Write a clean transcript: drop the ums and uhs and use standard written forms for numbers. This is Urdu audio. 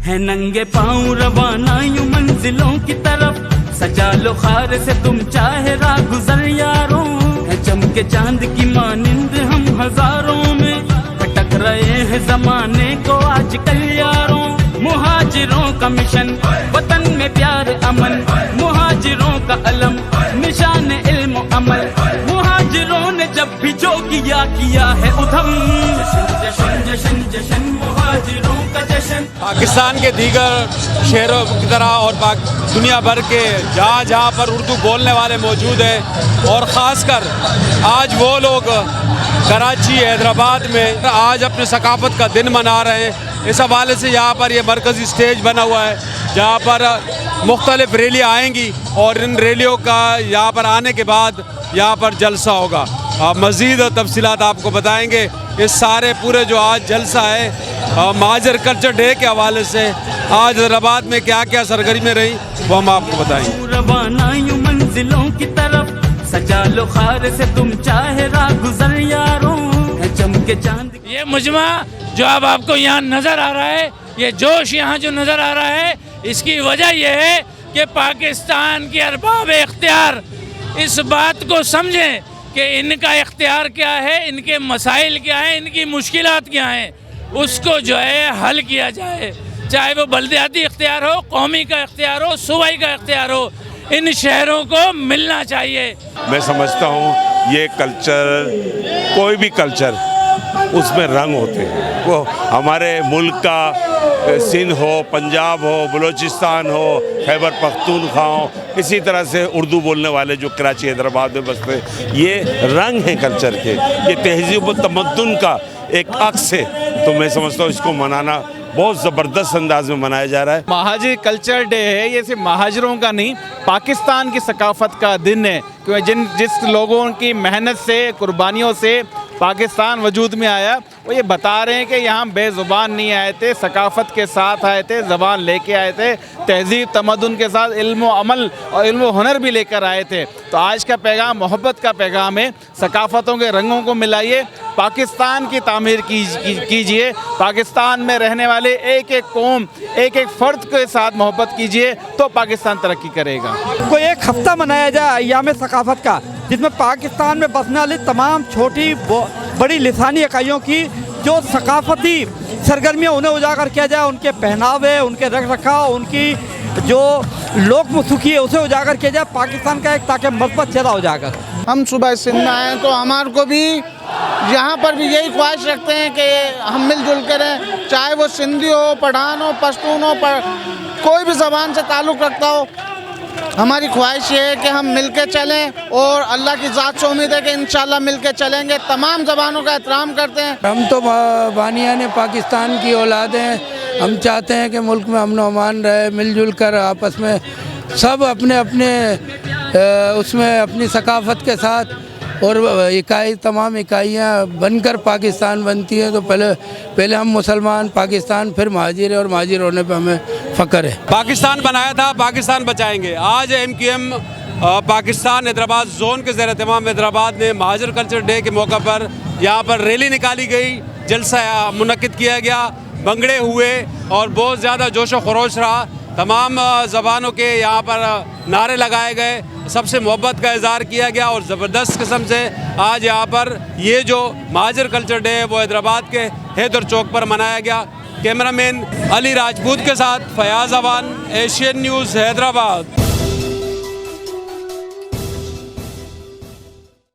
ہے ننگے پاؤں روانہ یوں منزلوں کی طرف، سجا لو خار سے تم چاہے راہ گزر یاروں، ہے چمکے چاند کی مانند ہم ہزاروں میں، بھٹک رہے ہیں زمانے کو آج کل یاروں، مہاجروں کا مشن وطن میں پیار امن، مہاجروں کا علم نشان علم و عمل، مہاجروں نے جب بھی جو کیا ہے ادھم، جشن جشن جشن مہاجروں کا جشن۔ پاکستان کے دیگر شہروں کی طرح اور دنیا بھر کے جہاں جہاں پر اردو بولنے والے موجود ہیں، اور خاص کر آج وہ لوگ کراچی حیدرآباد میں آج اپنے ثقافت کا دن منا رہے ہیں، اس حوالے سے یہاں پر یہ مرکزی سٹیج بنا ہوا ہے جہاں پر مختلف ریلیاں آئیں گی، اور ان ریلیوں کا یہاں پر آنے کے بعد یہاں پر جلسہ ہوگا۔ مزید تفصیلات آپ کو بتائیں گے۔ اس سارے پورے جو آج جلسہ ہے مہاجر کلچر ڈے کے حوالے سے آج حیدرآباد میں کیا کیا سرگرمیاں رہی وہ ہم آپ کو بتائیں گے۔ روانہ یوں منزلوں کی طرف، سجا لو خار سے تم چاہے راہ گزر یاروں، ہے چمکے چاند۔ یہ مجمع جو اب آپ کو یہاں نظر آ رہا ہے، یہ جوش یہاں جو نظر آ رہا ہے، اس کی وجہ یہ ہے کہ پاکستان کے ارباب اختیار اس بات کو سمجھیں کہ ان کا اختیار کیا ہے، ان کے مسائل کیا ہیں، ان کی مشکلات کیا ہیں، اس کو جو ہے حل کیا جائے، چاہے وہ بلدیاتی اختیار ہو، قومی کا اختیار ہو، صوبائی کا اختیار ہو، ان شہروں کو ملنا چاہیے۔ میں سمجھتا ہوں یہ کلچر، کوئی بھی کلچر اس میں رنگ ہوتے ہیں، وہ ہمارے ملک کا سندھ ہو، پنجاب ہو، بلوچستان ہو، خیبر پختونخوا ہو، اسی طرح سے اردو بولنے والے جو کراچی حیدرآباد میں بستے ہیں، یہ رنگ ہیں کلچر کے، یہ تہذیب و تمدن کا ایک عکس ہے، تو میں سمجھتا ہوں اس کو منانا بہت زبردست انداز میں منایا جا رہا ہے۔ مہاجر کلچر ڈے ہے، یہ صرف مہاجروں کا نہیں، پاکستان کی ثقافت کا دن ہے، کیونکہ جس لوگوں کی محنت سے، قربانیوں سے پاکستان وجود میں آیا، وہ یہ بتا رہے ہیں کہ یہاں بے زبان نہیں آئے تھے، ثقافت کے ساتھ آئے تھے، زبان لے کے آئے تھے، تہذیب تمدن کے ساتھ علم و عمل اور علم و ہنر بھی لے کر آئے تھے۔ تو آج کا پیغام محبت کا پیغام ہے، ثقافتوں کے رنگوں کو ملائیے، پاکستان کی تعمیر کیجئے، پاکستان میں رہنے والے ایک ایک قوم، ایک ایک فرد کے ساتھ محبت کیجئے تو پاکستان ترقی کرے گا۔ کوئی ایک ہفتہ منایا جائے ایام ثقافت کا، جس میں پاکستان میں بسنے والی تمام چھوٹی بڑی لسانی اکائیوں کی جو ثقافتی سرگرمیاں انہیں اجاگر کیا جائے، ان کے پہناوے، ان کے رکھ رکھاؤ، ان کی جو لوک موسیقی ہے اسے اجاگر کیا جائے، پاکستان کا ایک تاکہ مثبت چہرہ اجاگر۔ ہم صوبہ سندھ میں آئے ہیں تو ہمارے کو بھی یہاں پر بھی یہی خواہش رکھتے ہیں کہ ہم مل جل کر رہیں، چاہے وہ سندھی ہو، پٹھان ہو، پشتون ہو، کوئی بھی زبان سے تعلق رکھتا ہو، ہماری خواہش یہ ہے کہ ہم مل کے چلیں، اور اللہ کی ذات سے امید ہے کہ انشاءاللہ مل کے چلیں گے، تمام زبانوں کا احترام کرتے ہیں۔ ہم تو بانیان پاکستان کی اولاد ہیں، ہم چاہتے ہیں کہ ملک میں امن و امان رہے، مل جل کر آپس میں سب اپنے اپنے اس میں اپنی ثقافت کے ساتھ، اور تمام اکائیاں بن کر پاکستان بنتی ہیں، تو پہلے ہم مسلمان، پاکستان، پھر مہاجر ہے، اور مہاجر ہونے پہ ہمیں فخر ہے۔ پاکستان بنایا تھا، پاکستان بچائیں گے۔ آج MQM پاکستان حیدرآباد زون کے زیر اہتمام حیدرآباد میں مہاجر کلچر ڈے کے موقع پر یہاں پر ریلی نکالی گئی، جلسہ منعقد کیا گیا، بھنگڑے ہوئے اور بہت زیادہ جوش و خروش رہا، تمام زبانوں کے یہاں پر نعرے لگائے گئے، سب سے محبت کا اظہار کیا گیا، اور زبردست قسم سے آج یہاں پر یہ جو مہاجر کلچر ڈے ہے وہ حیدرآباد کے حیدر چوک پر منایا گیا۔ کیمرہ مین علی راجپوت کے ساتھ فیاض اوان، ایشین نیوز حیدرآباد۔